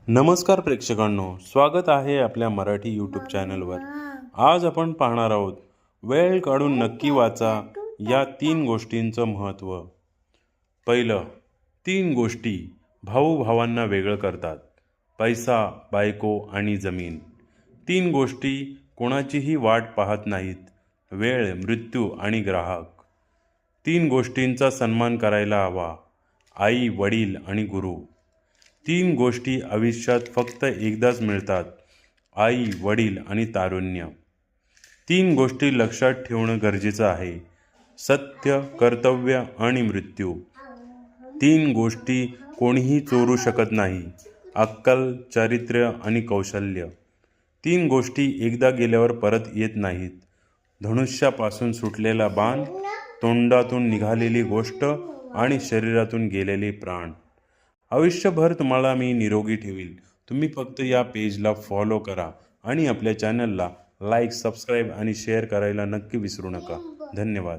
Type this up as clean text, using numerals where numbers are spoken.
नमस्कार प्रेक्षकांनो, स्वागत आहे आपल्या मराठी यूट्यूब चॅनलवर। आज आपण पाहणार आहोत वेळ काढून नक्की वाचा या 3 गोष्टींचं महत्त्व। पहिलं, 3 गोष्टी भाऊ भावांना वेगळं करतात। पैसा, बायको आणि जमीन। 3 गोष्टी कोणाचीही वाट पाहत नाहीत, वेळ, मृत्यू आणि ग्राहक। 3 गोष्टींचा सन्मान करायला हवा, आई, वडील आणि गुरु। 3 गोष्टी आयुष्यात फक्त एकदाच मिळतात, आई, वडील आणि तारुण्य। 3 गोष्टी लक्षात ठेवणं गरजेचं आहे, सत्य, कर्तव्य आणि मृत्यू। 3 गोष्टी कोणीही चोरू शकत नाही, अक्कल, चारित्र्य आणि कौशल्य। 3 गोष्टी एकदा गेल्यावर परत येत नाहीत, धनुष्यापासून सुटलेला बाण, तोंडातून निघालेली गोष्ट आणि शरीरातून गेलेले प्राण। आयुष्यभर तुम्हाला मी निरोगी ठेवील। तुम्ही फक्त या पेजला फॉलो करा आणि आपल्या चॅनलला लाईक, सबस्क्राईब आणि शेअर करायला नक्की विसरू नका। धन्यवाद।